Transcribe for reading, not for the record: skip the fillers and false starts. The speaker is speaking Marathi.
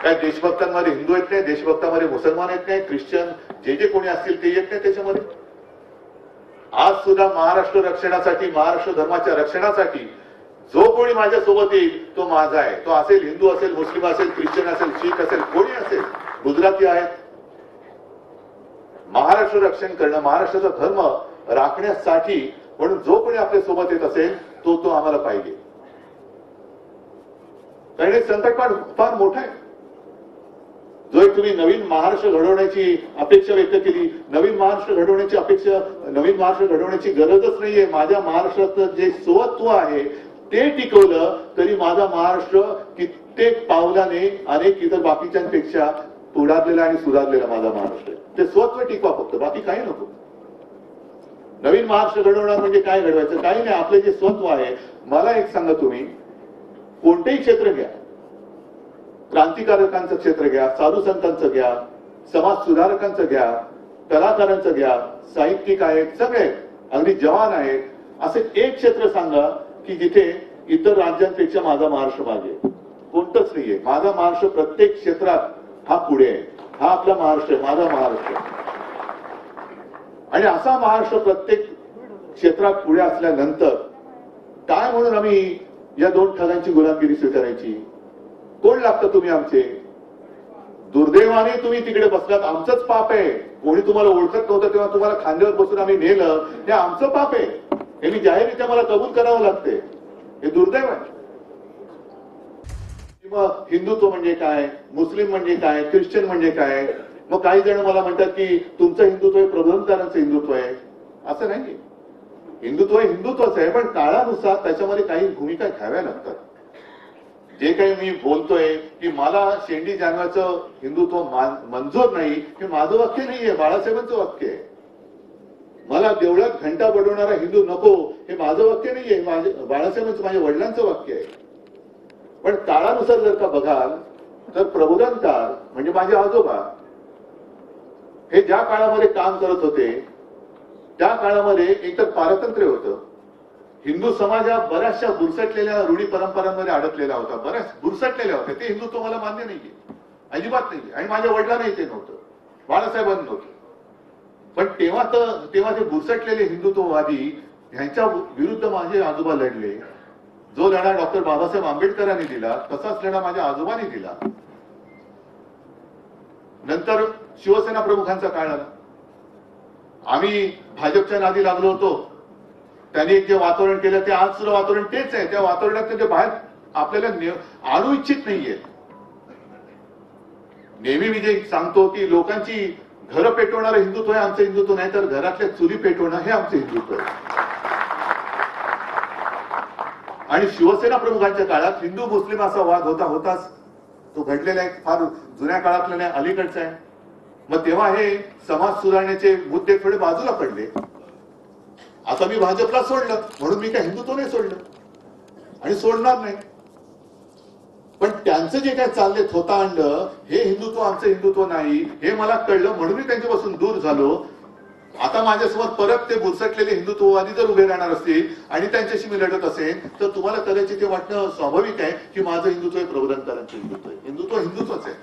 काय देशभक्तांमध्ये हिंदू येत नाही, देशभक्तांमध्ये मुसलमान येत नाही, ख्रिश्चन जे जे कोणी असतील ते येत नाही त्याच्यामध्ये. आज सुद्धा महाराष्ट्र रक्षणासाठी, महाराष्ट्र धर्माच्या रक्षणासाठी जो कोणी माझ्या सोबत येईल तो माझा आहे. तो असेल हिंदू असेल, मुस्लिम असेल, ख्रिश्चन असेल, शीख असेल, कोणी असेल, गुजराती आहेत. महाराष्ट्र रक्षण करणं, महाराष्ट्राचा धर्म राखण्यासाठी म्हणून जो कोणी आपल्या सोबत येत असेल तो आम्हाला पाहिजे. कारण हे संकट फार मोठं आहे. जो एक तुम्ही नवीन महाराष्ट्र घडवण्याची अपेक्षा व्यक्त केली, नवीन महाराष्ट्र घडवण्याची अपेक्षा, नवीन महाराष्ट्र घडवण्याची गरजच नाहीये. माझ्या महाराष्ट्राचं जे स्वत्व आहे ते टिकवलं तरी माझा महाराष्ट्र कित्येक पावलाने अनेक इतर बाकीच्यांपेक्षा पुढारलेला आणि सुधारलेला माझा महाराष्ट्र. ते स्वत्व टिकवा फक्त, बाकी काही नको. नवीन महाराष्ट्र घडवणार म्हणजे काय घडवायचं? काही नाही, आपलं जे स्वत्व आहे. मला एक सांगा, तुम्ही कोणतेही क्षेत्र घ्या, क्रांतिकारकांचं क्षेत्र घ्या, साधू संतांचं घ्या, समाज सुधारकांचं घ्या, कलाकारांचं घ्या, साहित्यिक आहेत, सगळे अगदी जवान आहेत, असे एक क्षेत्र सांगा की जिथे इतर राज्यांपेक्षा माझा महाराष्ट्र मागे. कोणतंच नाहीये. माझा महाराष्ट्र प्रत्येक क्षेत्रात हा पुढे आहे. हा आपला महाराष्ट्र आहे, माझा महाराष्ट्र. आणि असा महाराष्ट्र प्रत्येक क्षेत्रात पुढे असल्यानंतर काय म्हणून आम्ही या दोन ठगांची गुलामगिरी स्वीकारायची? कोण लागतं तुम्ही आमचे? दुर्दैवाने तुम्ही तिकडे बसलात, आमचंच पाप आहे. कोणी तुम्हाला ओळखत नव्हतं तेव्हा तुम्हाला खांद्यावर बसून आम्ही नेलं, हे आमचं पाप आहे. हे मी जाहीररित्या मला कबूल करावं लागते. हे दुर्दैव आहे. मग हिंदुत्व म्हणजे काय, मुस्लिम म्हणजे काय, ख्रिश्चन म्हणजे काय? मग काही जण मला म्हणतात की तुमचं हिंदुत्व हे प्रबोधनकारांचं हिंदुत्व आहे. असं नाही. हिंदुत्व हे हिंदुत्वच आहे, पण काळानुसार त्याच्यामध्ये काही भूमिका घ्याव्या लागतात. जे काही मी बोलतोय की मला शेंडी जानवाचं हिंदुत्व मंजूर नाही, हे माझं वाक्य नाहीये, बाळासाहेबांचं वाक्य आहे. मला देवळात घंटा बडवणारा हिंदू नको, हे माझं वाक्य नाहीये, बाळासाहेबांचं, माझ्या वडिलांचं वाक्य आहे. पण काळानुसार जर का बघाल तर प्रबोधनकार म्हणजे माझे आजोबा हे ज्या काळामध्ये काम करत होते त्या काळामध्ये एकतर पारतंत्र्य होतं. हिंदू समाज हा बऱ्याचशा बुरसटलेल्या रूढी परंपरांमध्ये अडकलेला होता, बऱ्याच बुरसटलेल्या होत्या. ते हिंदुत्व मला मान्य नाहीये, अजिबात नाहीये. आणि माझ्या वडिलांनाही ते नव्हतं, बाळासाहेबांना नव्हतं. पण तेव्हा ते बुरसटलेले हिंदुत्ववादी ह्यांच्या विरुद्ध माझे आजोबा लढले. जो लढा डॉक्टर बाबासाहेब आंबेडकरांनी दिला तसाच लढा माझ्या आजोबांनी दिला. नंतर शिवसेना प्रमुखांचा काळ आला. आम्ही भाजपच्या नादी लागलो होतो. त्यांनी जे वातावरण केलं ते आज सुद्धा वातावरण तेच आहे. त्या वातावरणात ते बाहेर आपल्याला आणू इच्छित नाहीये. नेहमी मी जे सांगतो की लोकांची घरं पेटवणारं हिंदुत्व आहे आमचं हिंदुत्व, नाही तर घरातल्या चुली पेटवणं हे आमचं हिंदुत्व आहे. आणि शिवसेना प्रमुखांच्या काळात हिंदू मुस्लिम असा वाद होताच. तो घडलेला आहे, फार जुन्या काळातला नाही, अलीकडचा आहे. मग तेव्हा हे समाज सुधारण्याचे मुद्दे थोडे बाजूला पडले. आता मी भाजपला सोडलं म्हणून मी काय हिंदुत्व नाही सोडलं आणि सोडणार नाही. पण त्यांचं जे काय चालले थोतांड, हे हिंदुत्व आमचं हिंदुत्व नाही हे मला कळलं म्हणून मी त्यांच्यापासून दूर झालो. आता माझ्यासमोर परत ते बुरसटलेले हिंदुत्ववादी जर उभे राहणार असतील आणि त्यांच्याशी मी लढत असेल तर तुम्हाला कदाचित ते वाटणं स्वाभाविक आहे की माझं हिंदुत्व हे प्रबोधनकारांचं हिंदुत्व आहे. हिंदुत्व हिंदुत्वच आहे.